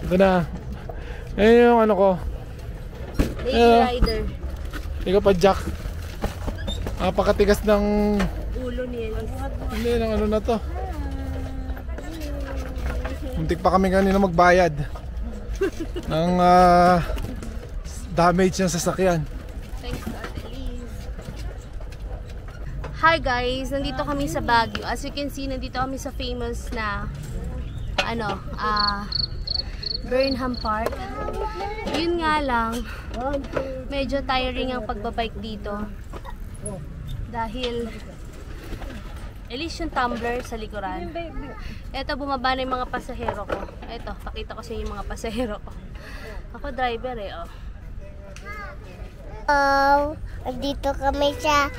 Ito na. Ayun yung ano ko. Lazy Rider. Hindi ka pa jack. Napakatigas ng Ulo niya. hindi ng ano na to. Muntik pa kami kanina magbayad ng damage ng sasakyan. Thanks to Elise. Hi guys, nandito kami sa Baguio. As you can see, nandito kami sa famous na Burnham Park. Yun nga lang, medyo tiring ang pagbabike dito. Dahil Elise yung tumbler sa likuran. Eto, bumaba na yung mga pasahero ko. Eto, pakita ko sa inyo yung mga pasahero ko. Ako driver oh. Oh, dito kami sa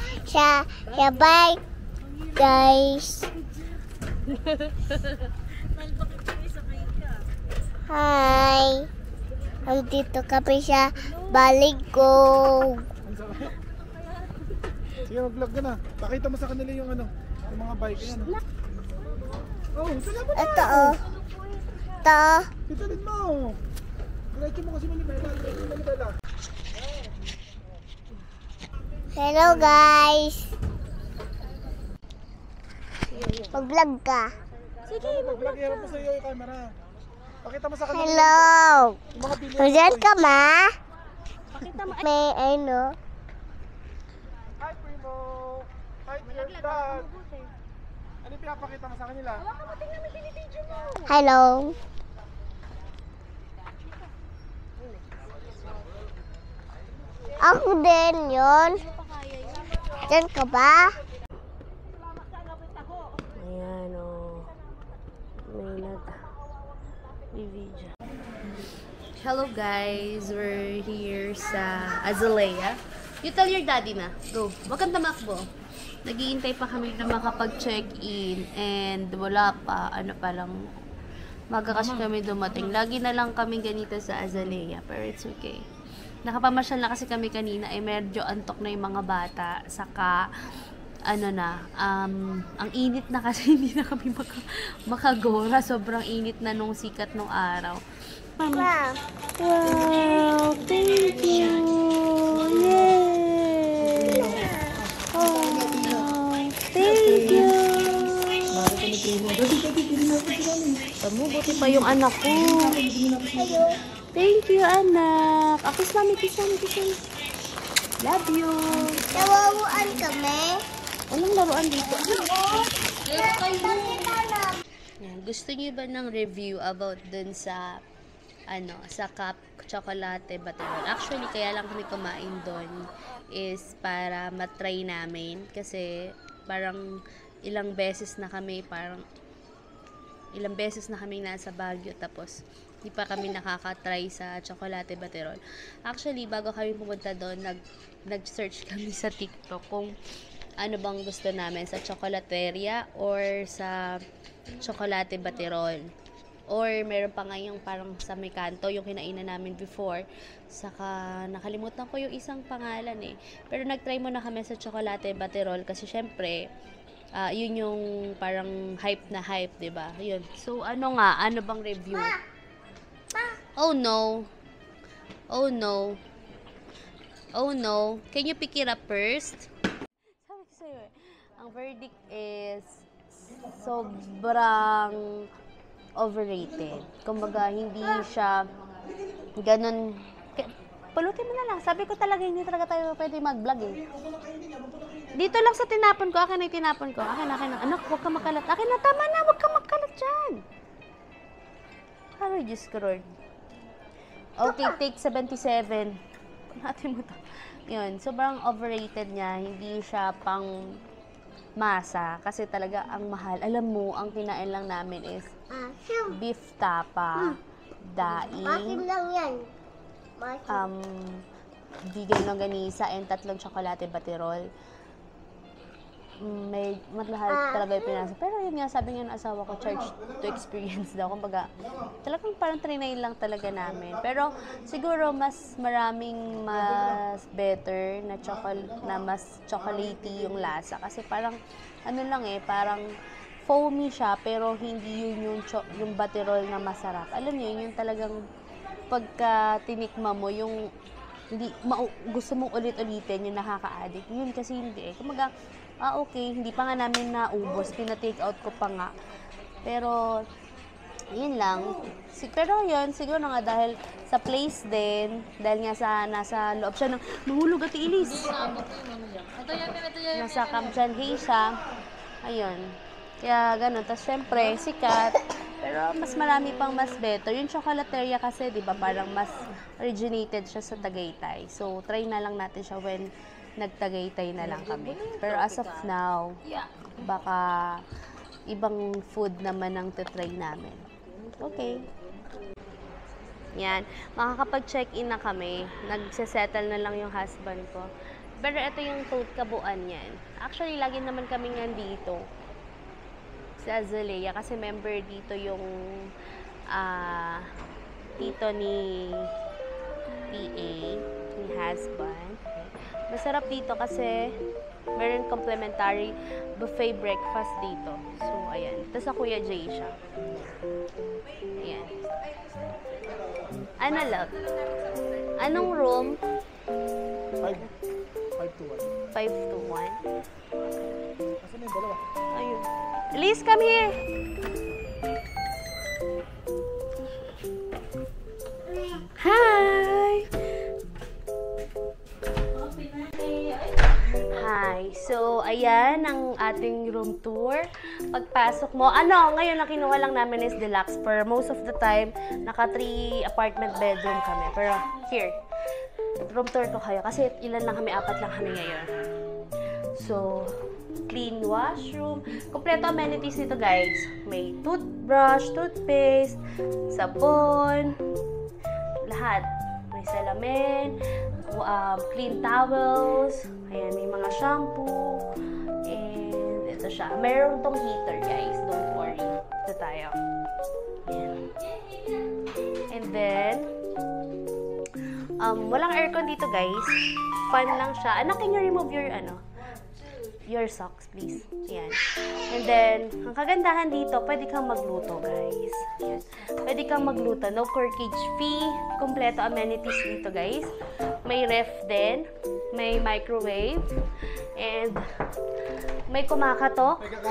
bike, guys. Hi. Nandito kami sa Baligong. Sige, mag-vlog ka na. Pakita mo sa kanila yung yung mga bike yan. Oh, salamat na. Ito oh. Ito. Pitalin mo. Diretso mo kasi malibela. Hello guys. Mag-vlog ka. Sige, mag-vlog. Harap mo sa iyo yung camera. Pakita mo sa kanila. Hello. Nandiyan ka ma? pakita mo. May ano. Hi Primo. Hi dear dad. Ano yung pinapakita mo sa kanila? Hello. Ako din yun. Diyan ka ba? Ayan o. May nag-video. Hello guys, we're here sa Azalea. You tell your daddy na. Go. Wag kang tamakbo. Naghihintay pa kami na makapag-check-in and wala pa. Ano pa lang. Maga kasi kami dumating. Lagi na lang kami ganito sa Azalea. Pero it's okay. Nakapamasyal na kasi kami kanina. Medyo antok na yung mga bata. Saka, ang init na kasi hindi na kami makagora. Sobrang init na nung sikat nung araw. Wow. Wow, thank you. Yay! Oh, thank you. Tamo, buti pa yung anak ko. Thank you, anak. Kiss mami, kiss mami, kiss mami. Love you. Nawawaan kami. Anong laruan dito? Yan. Gusto niyo ba ng review about dun sa sa cup chocolate buttermilk? Actually, kaya lang kami kumain doon is para matry namin kasi parang ilang beses na kami parang ilang beses na kaming nasa Baguio, tapos di pa kami nakaka-try sa Chocolate Baterol. Actually, bago kami pumunta doon, nag-search kami sa TikTok kung ano bang gusto namin, sa Chocolateria or sa Chocolate Baterol. Or meron pa nga yung parang sa may kanto, yung kinainan namin before. Saka nakalimutan ko yung isang pangalan eh. Pero nag-try muna kami sa Chocolate Baterol kasi syempre, yun yung parang hype na hype, 'di ba? Yun. So ano bang review? Oh no. Oh no. Oh no. Can you pick it up first? Sabi ko sa'yo eh, ang verdict is sobrang overrated. Kumbaga, hindi siya ganun. Pulutin mo na lang. Sabi ko talaga, hindi talaga tayo pwede mag-vlog eh. Dito lang sa tinapon ko. Akin na yung tinapon ko. Akin. Anak, huwag ka makalat. Akin na, tama na. Huwag ka makalat dyan. Aray, Diyos ko, Lord. Okay, take 77. Natin mo to. Yun, sobrang overrated niya. Hindi siya pang masa. Kasi talaga, ang mahal. Alam mo, ang kinain lang namin is beef tapa, daing, Masin lang yan. vegan longganisa, and 3 Chocolate Baterol. May matlahal talaga yung pinasa. Pero yun nga, sabi nga ng asawa ko, charge to experience daw. Kumbaga, talagang parang trinay lang talaga namin. Pero siguro mas maraming mas better na mas chocolatey yung lasa. Kasi parang, ano lang eh, parang foamy siya, pero hindi yun yung Baterol na masarap. Alam niyo, yun yung talagang pagka tinikma mo, yung hindi, gusto mong ulit-ulitin, yung nakaka-addict. Yun kasi hindi eh. Kumaga, okay, hindi pa nga namin naubos, tina-take out ko pa nga. Pero, yun lang. Pero yun, siguro nga dahil sa place din, dahil nga nasa loob siya ng mahulog at ilis. Nasa Camp John Hay siya. Ayun. Kaya ganun. Tapos syempre, sikat. Pero mas marami pang mas better. Yung Chocolateria kasi, di ba, parang mas originated siya sa Tagaytay. So, try na lang natin siya when nagtagaytay na lang kami. Pero as of now, baka ibang food naman ang titry namin. Okay. Yan. Makakapag-check-in na kami. Nagsisettle na lang yung husband ko. Pero ito yung kabuuan yan. Actually, lagi naman kami nandito sa Azalea kasi member dito yung tito ni PA, ni husband. Masarap dito kasi meron complimentary buffet breakfast dito. So, ayan. Tapos sa Kuya Jay siya. Ayan. Ano, love? Anong room? 5 to 1. 5 to 1. Kasi may dalawa. Ayun. Elise, come here! Hi! Hi! So, ayan ang ating room tour. Pagpasok mo, ngayon ang kinuha lang namin is deluxe. For most of the time, naka 3 apartment bedroom kami. Pero, here, room tour ko kayo. Kasi ilan lang kami, 4 lang kami ngayon. So, clean washroom. Kompleto amenities nito, guys. May toothbrush, toothpaste, sabon, lahat. May salamin, clean towels, ayan, may mga shampoo, and ito siya. Mayroon tong heater, guys. Don't worry. Ito tayo. Ayan. And then, walang aircon dito, guys. Fan lang siya. Anak, can you remove your socks, please. Ayan. And then, ang kagandahan dito, pwede kang magluto, guys. Ayan. Pwede kang magluto. No corkage fee. Kompleto amenities dito, guys. May ref din. May microwave. And, may kumakatok. Ito,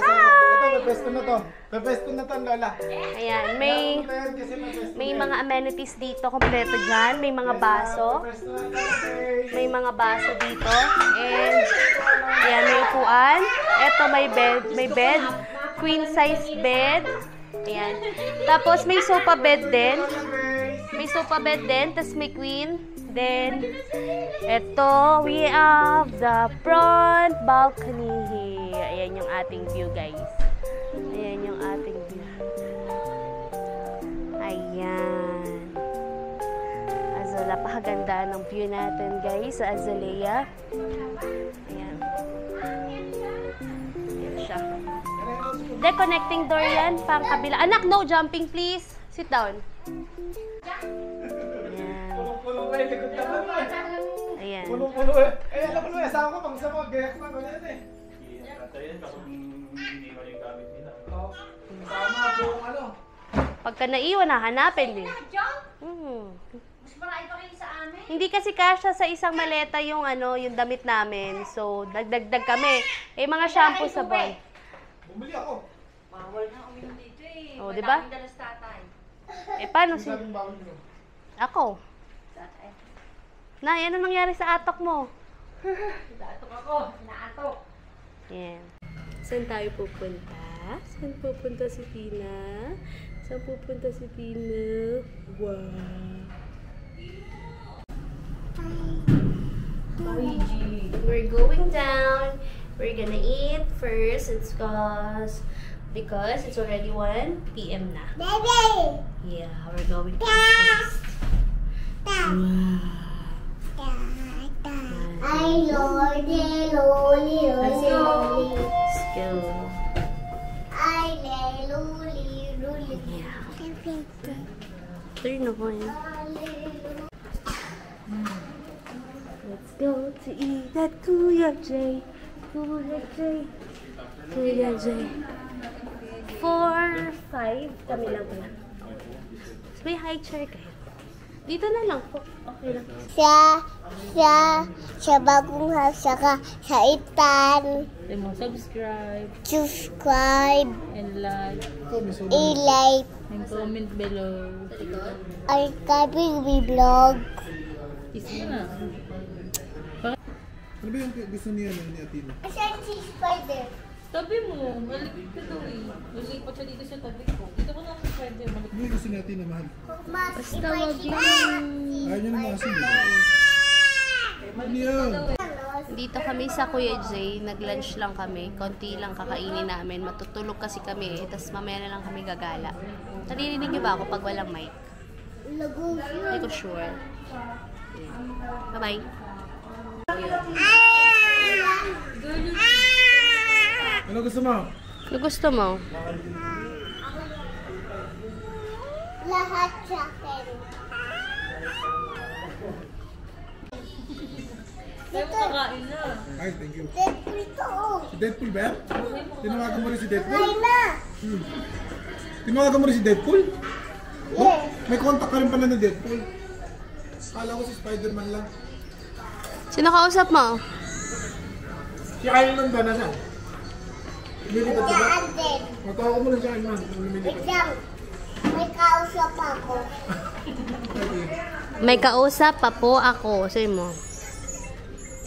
pepesto na to. Pepesto na to, Lola. Ayan. May mga amenities dito. Kompleto dyan. May mga baso. May mga baso dito. And, ayan, may upuan. Eto, may bed. Queen size bed. Ayan. Tapos, may sofa bed din. May sofa bed din. Tapos, may queen. Then, eto, we have the front balcony. Ayan yung ating view, guys. Ayan yung ating view. napakaganda ng view natin, guys, sa Azalea. Ayan. Ayan siya. De, connecting door yan, pang kabila. Anak, no jumping, please. Sit down. Ayan. Punong-puno eh, likod naman eh. Ayan. Punong-puno eh. Eh, alam mo naman, asawa ko, pag isa mo, gayak na, ganyan eh. Oo. Tama po kung ano. Pagka naiwan, hahanapin din. Mas marami pa rin sa amin. Hindi kasi kasya sa isang maleta yung yung damit namin. So, dagdag kami. Eh, mga shampoo, sabon. Bumili ako. Bawal na uminom dito eh. Oh, di ba? Madaming dalas tatay. Eh, paano si... Sabing bawal nyo. Ako. Tatay. Nay, ano nangyari sa atok mo? Naatok ako. Naatok. Yan. Saan tayo pupunta? Saan pupunta si Tina? Saan pupunta si Tina? Wow. We're going down. We're gonna eat first. Because it's already 1 p.m. na. Baby! Yeah, we're going to eat first. Wow. Ay, lordy, lordy, Let's lordy, go. lordy. Let's go. Ay, lordy, lordy. Yeah. Turn ako yan. Let's go to eat at Kuya J. Kuya J. Kuya J. 4, 5 kami lang pala. May high chair kayo. Dito na lang po. Okay lang. Sa bagong house, saka sa itan, Subscribe subscribe, and like i-like, and comment below. ay kabing vlog. Isa na. Ano ba yung gusto niya ni Atina? Asan si Spider? Tabi mo, malikit ka daw eh. Lulipat siya dito sa tabi ko. Dito ko na ako pwede malikit. Ano yung gusto ni Atina, mahal? Mas Basta wag lang. Ayaw niya naman kasi, di ba? Ano yan? Dito kami sa Kuya J. Nag-lunch lang kami. Konti lang kakainin namin. Matutulog kasi kami. Tapos mamaya na lang kami gagala. Naririnig niyo ba ako pag walang mic? Hindi ko sure. Bye-bye. Ano gusto mo? Ano gusto mo? Lahat sa akin. Tayo kakain na. Ay, thank you. Deadpool to. Si Deadpool ba yan? Tinawagan mo rin si Deadpool? Ay na. Tinawagan mo rin si Deadpool? Yes. May contact ka rin pala ni Deadpool. Kala ko si Spider-Man lang. Sino kausap mo? Si Iron Man ba nasa? Lumilipat ka ba? Saan din. Matawag mo lang si Iron Man. Lumilipat. Wait lang. May kausap ako. Okay. May kausap pa po ako. Sa'yo mo.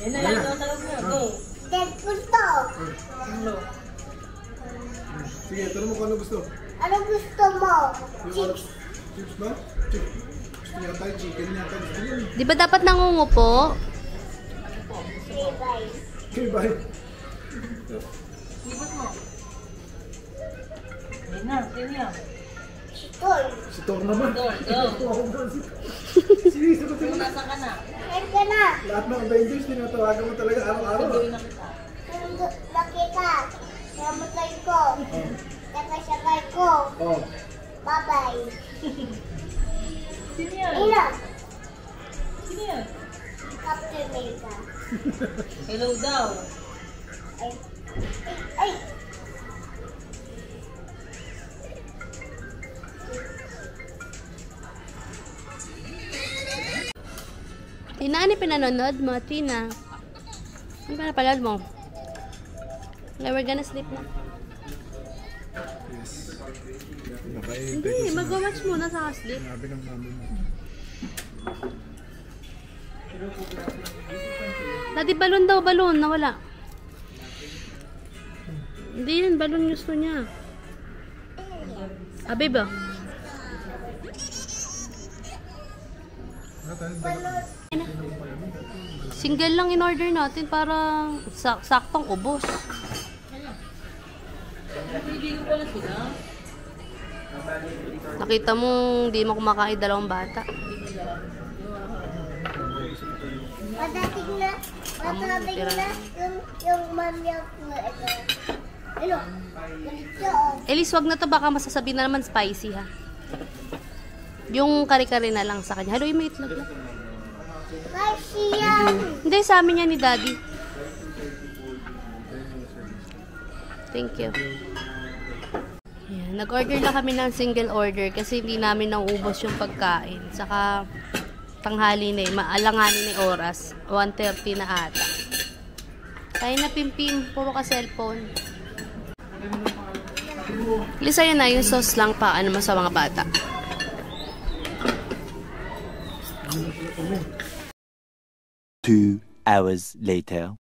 Yan na lang, tawag mo. Go. Deadpool to. Hello. Sige, tanong mo kung ano gusto. Ano gusto mo? Chicks. Chips ba? Chips. Gusto niya tayo, chicken niya tayo. Gusto niya. Di ba dapat nangungupo? Okay, bye. Okay, bye. Libot mo. Yan na, yan yan. Toy. Si Thor naman. Go, go. Sige, sagutin mo na. Nasaan ka na? Saan ka na? Lahat ng Avengers, tinatawagan mo talaga araw-araw. Gawin na kita. Nakita. Namatay ko. Nakasakay ko. Oh. Bye-bye. Sino yan? Ina. Sino yan? Captain America. Hello daw. Ay. Ay. Ay. Tina, ano pinanonood mo? Tina. Ano pa napanood mo? Okay, we're gonna sleep na. Yes. Hindi, mag-watch muna sa sleep. Sabi ng mami mo. Daddy, balon daw, balon. Nawala. Hindi yun, balon gusto niya. Ah, babe, ah. Single lang in-order natin para saktong ubos. Bibigyan ko lang sila. Nakita mo, hindi mo kumakain dalawang bata. Patating na. Patating na. Yung mamyak mo. Ano? Ganito. Elise, wag na to. Baka masasabi na naman spicy, ha? Yung kare-kare na lang sa kanya. Haluin mo itlog lang. Kasi yan. Hindi, sa amin yan ni Daddy. Thank you. Ayan, nag-order na kami ng single order kasi hindi namin nauubos yung pagkain. Saka tanghali na eh. Maalanganin na oras. 1:30 na ata. Kaya na Pimpim. Puro ka cellphone. Lisa yun na. Yung sauce lang pa. Ano mo sa mga bata. Two hours later.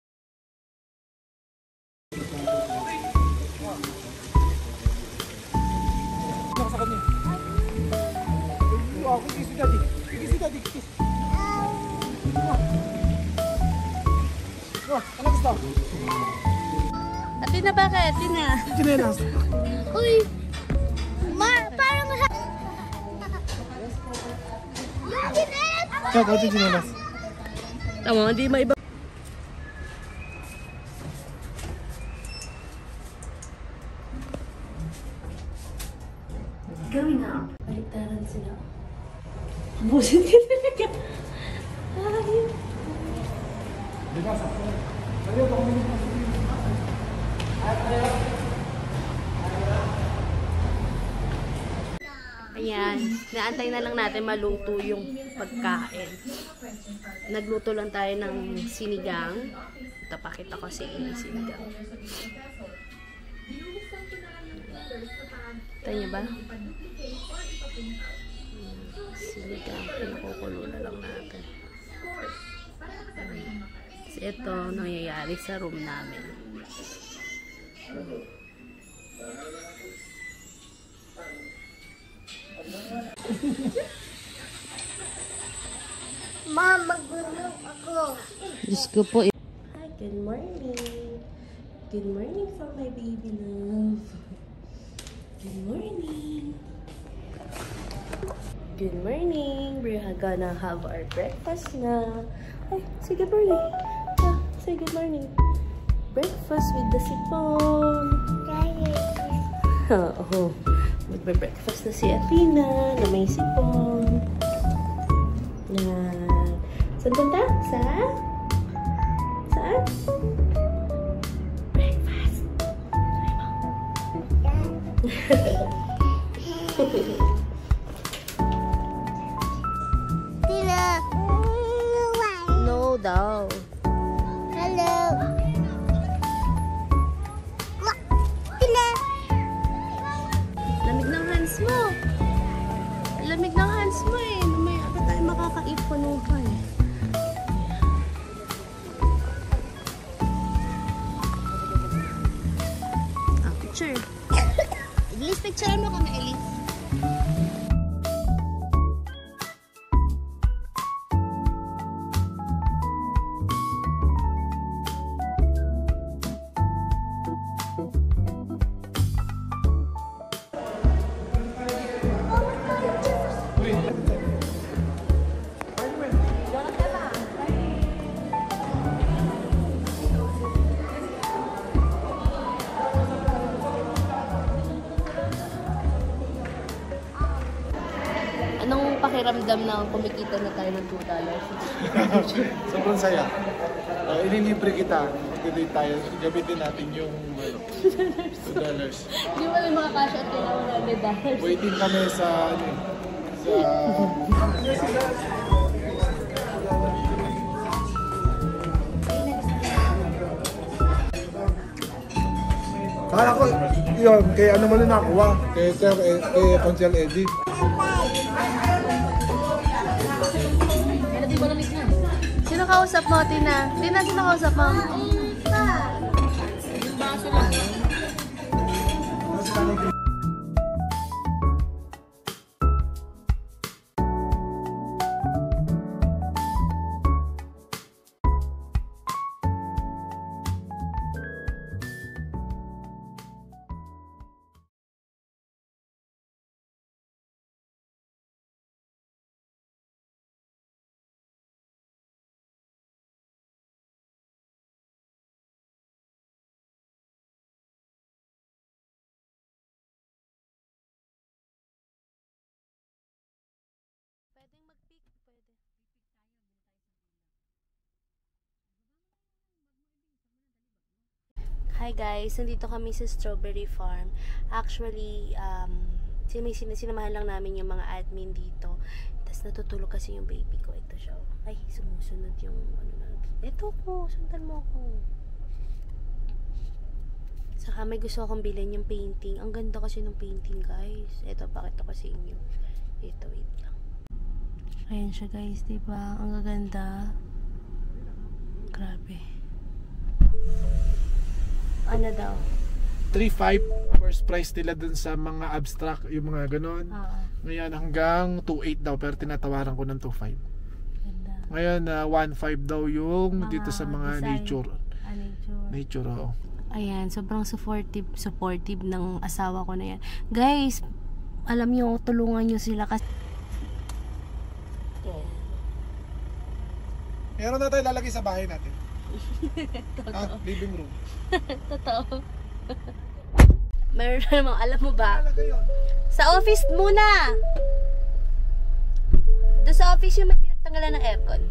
Sa kanya. Ako, kiss si Daddy. Kiss si Daddy, kiss. Ano gusto? Ati na bakit? Ati na. Chinelas. Uy! Parang... Yung ginet! Ikaw, pati chinelas. Tama, hindi maiba. Gawin na. Baliktaran sila. Busin ka talaga. Ay. Di ba, sa? Ayaw, baka may Ayan. Naantay na lang natin maluto yung pagkain. Nagluto lang tayo ng sinigang. Ito, pakita ko si sinigang. Kita niyo ba? Sinigang. Pinakukulo na lang natin. Kasi ito, nangyayari sa room namin. Mom, magulo ako. Diyos ko po. Hi, good morning. Good morning from my baby love. Good morning. Good morning. We're gonna have our breakfast na. Ay, say good morning. Ah, say good morning. Breakfast with the sipon. Oo. Magbe-breakfast na si Athena na may sipon. Yan. Saan punta? Saan? Breakfast. Tina. No daw. Hello. Tina. Lamig ng hands mo. Lamig ng hands mo eh. May ako tayo makakaipunuhan. Ah, picture. Elise, picture mo kami, Elise. Anong pakiramdam na kumikita na tayo ng $2? Sobrang saya. Ililibre kita. Mag-date tayo. Gamitin natin yung $2. Hindi mo lang makakasya at kailangan $100. Waiting kami sa Kala ko, yun, kay ano mo na nakuha? Kay Pansel Eddie. Sino kausap mo, Tina? Tina, sino kausap mo? Baso lang. Hi guys, nandito kami sa Strawberry Farm. Actually, sinamahan lang namin yung mga admin dito. Tapos natutulog kasi yung baby ko. Ito siya. Ay, sumusunod yung ano na. Ito po, sundan mo ako. Saka may gusto akong bilhin yung painting. Ang ganda kasi ng painting guys. Ito, pakita ko sa inyo. Ito, wait lang. Ayan siya guys, diba? Ang gaganda. Grabe. Ano daw? 3.5 first price nila dun sa mga abstract, yung mga ganon. Ngayon hanggang 2.8 daw, pero tinatawaran ko ng 2.5. Ganda. Ngayon 1.5 daw yung dito sa mga design. nature. Nature, oo. Ayan, sobrang supportive ng asawa ko na yan. Guys, alam nyo, tulungan nyo sila kasi Meron na tayo lalagay sa bahay natin. Living room. totoo. Meron namang, alam mo ba? Lalagay yun. Sa office muna! Doon sa office yung may pinagtanggalan ng aircon.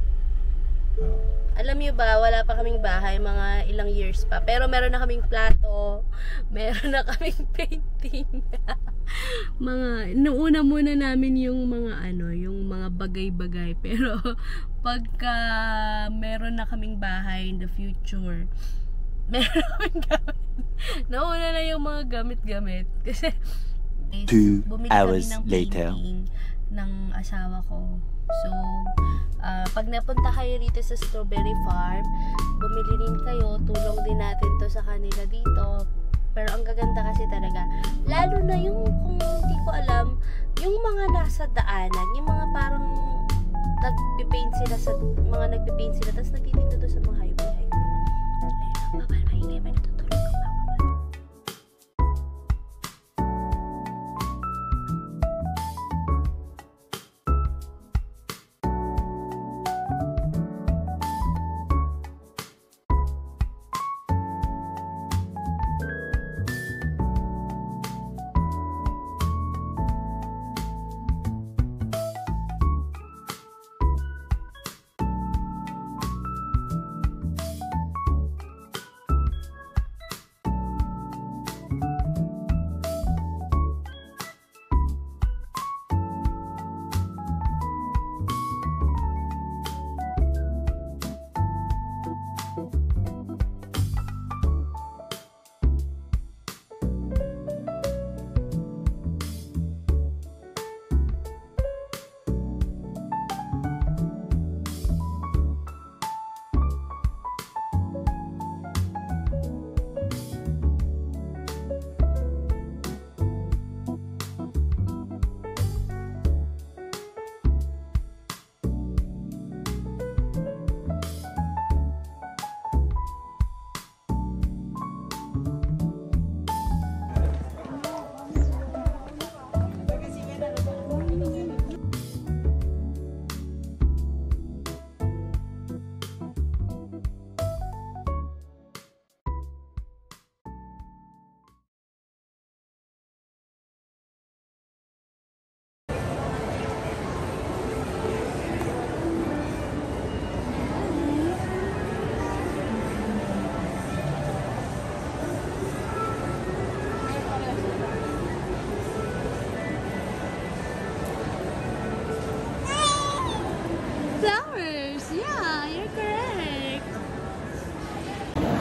Alam niyo ba, wala pa kaming bahay, mga ilang years pa. Pero meron na kaming plato, meron na kaming painting. Nuuna muna namin yung mga yung mga bagay-bagay. Pero pagka meron na kaming bahay in the future, meron na kaming gamit. Nauna na yung mga gamit-gamit. Kasi 2 bumili hours kami ng later. painting ng asawa ko. So, pag napunta kayo dito sa Strawberry Farm, bumili din kayo, tulong din natin to sa kanila dito. Pero ang gaganda kasi talaga, lalo na yung, kung hindi ko alam, yung mga nasa daanan, yung mga parang nagpipaint sila, tapos nagtitinda doon sa mga highway. Ayun, babal, maingay, may natutulog ang babal.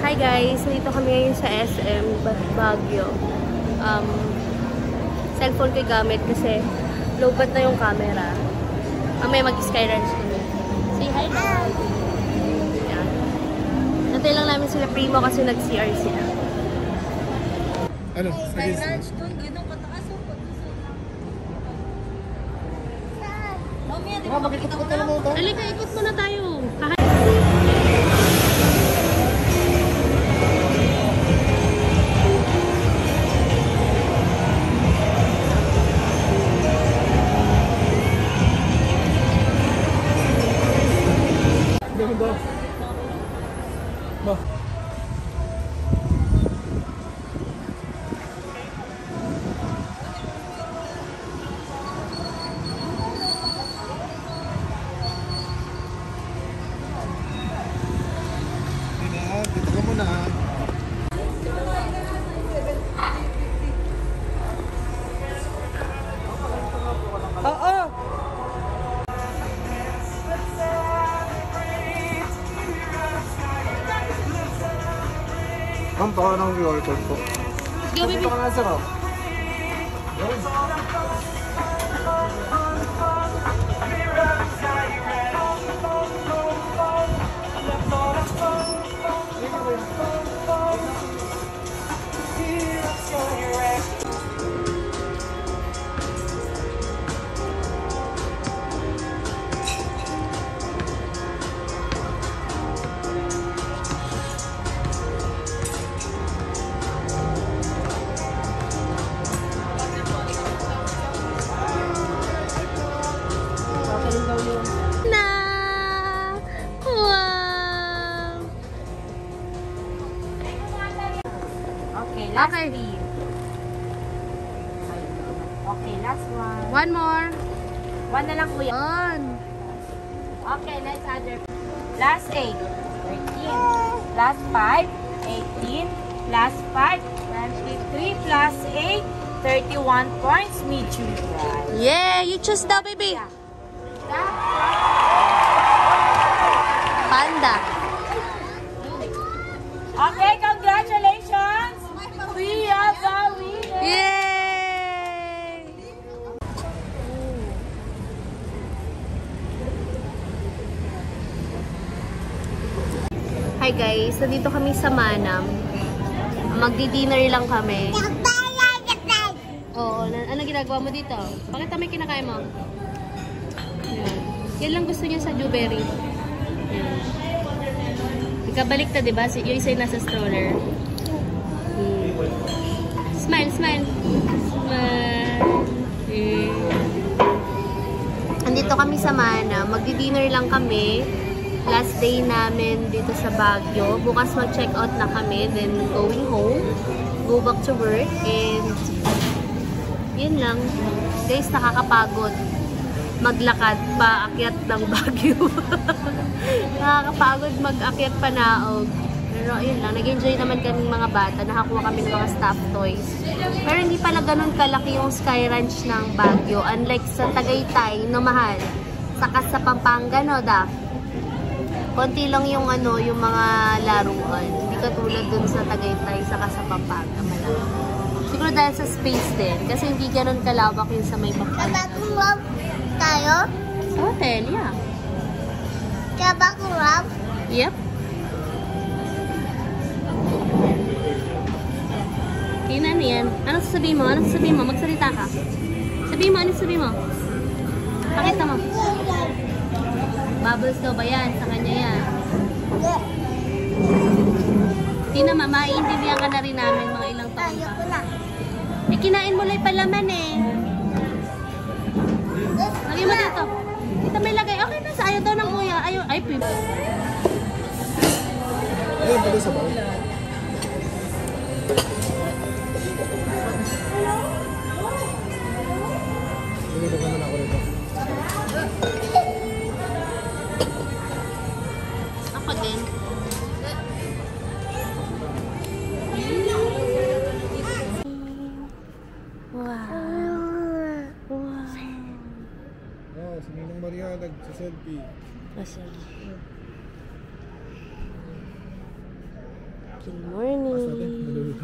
Hi guys, dito kami ngayon sa SM Baguio. Cellphone ko gamit kasi low-bat na yung camera. Mamaya mag-sky ranch kami. Say hi guys! Yan. Natay lang namin sila Primo kasi nag-CR sila. Ano? Sky Ranch doon, ganun kataas o Mamaya, di ba makikita ko na? Halika, ikot muna tayo. Ma'am, baka nang i-order po. Go, baby. Ito ka nga, sir. Na! Wow! Okay, last Okay. three. Okay, last one. One more. One na lang, kuya. On. Okay, let's other. Last 8. 13. Last 5. 18. Last 5. 23 plus 8. 31 points. Me choose right. Yeah, you choose daw, baby. Panda. Okay, congratulations! We are the winner! Yay! Hi guys, nandito kami sa Manam. Magdi-dinner lang kami. Oo, ano ginagawa mo dito? Bakit may kinakain mo? Yan. Yan lang gusto niya sa Dewberry. Yan. Ikabalik na, diba? Yung isa yung nasa stroller. Smile, smile. Smile. Andito kami sa Mana. Magdi-dinner lang kami. Last day namin dito sa Baguio. Bukas mag-check out na kami. Then going home. Go back to work. And yun lang. Guys, nakakapagod. Maglakad paakyat ng Baguio. Nakakapagod mag-akyat Panaog. Pero yun lang, nag-enjoy naman kaming mga bata. Nakakuha kami ng mga stuffed toys. Pero hindi pala ganun kalaki yung Sky Ranch ng Baguio. Unlike sa Tagaytay, no mahal. Saka sa Pampanga, no, Daph? Konti lang yung ano, yung mga laruan. Hindi katulad dun sa Tagaytay, saka sa Pampanga. Malaki. Siguro dahil sa space din. Kasi hindi ganun kalawak yung sa may Pampanga. Kabak tayo? Sa hotel, yeah. Kabak Yep. Okay na yan. Ano sasabihin mo? Ano sasabihin mo? Magsalita ka. Sabihin mo, ano sasabihin mo? Pakita mo. Bubbles daw ba yan? Sa kanya yan. Hindi naman, maiintindihan ka na rin namin mga ilang taon pa. Eh, kinain mo lang yung palaman eh. Lagay mo dito. Dito may lagay. Okay na, sa ayaw daw ng kuya. Ayaw, ay, pwede. Ayun, pwede sa bawa. Sige, ito naman ako rito. Ako din. Oh, si Ninong Maria nagsa-selfie. Good morning.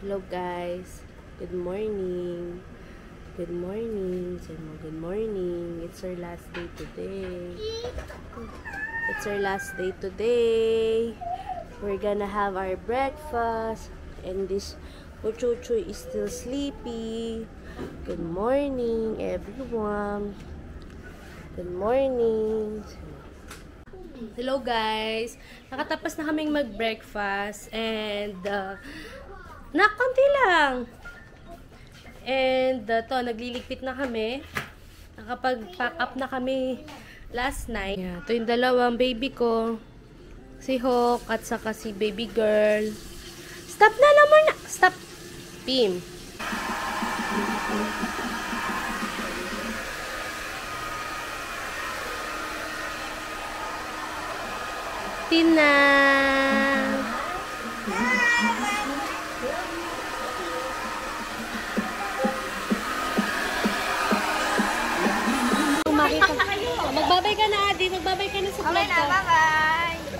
Hello guys. Good morning. Good morning. Say mo good morning. It's our last day today. It's our last day today. We're gonna have our breakfast. And this Uchuchu is still sleepy. Good morning everyone. Good morning. Hello guys. Nakatapos na kaming mag-breakfast and konti lang. And to, nagliligpit na kami. Nakapag-pack up na kami last night. Yeah, ito yung dalawang baby ko. Si Hawk at saka si baby girl. Stop na lang muna. Stop. Pim. Tina. Magbabay ka na, Adi. Magbabay ka na sa vlog ko. Bye-bye.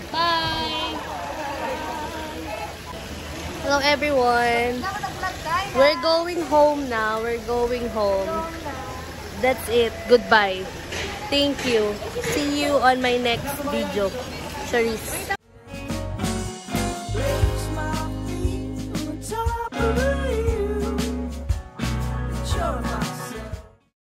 Hello everyone. We're going home now. We're going home. That's it. Goodbye. Thank you. See you on my next video. Charis.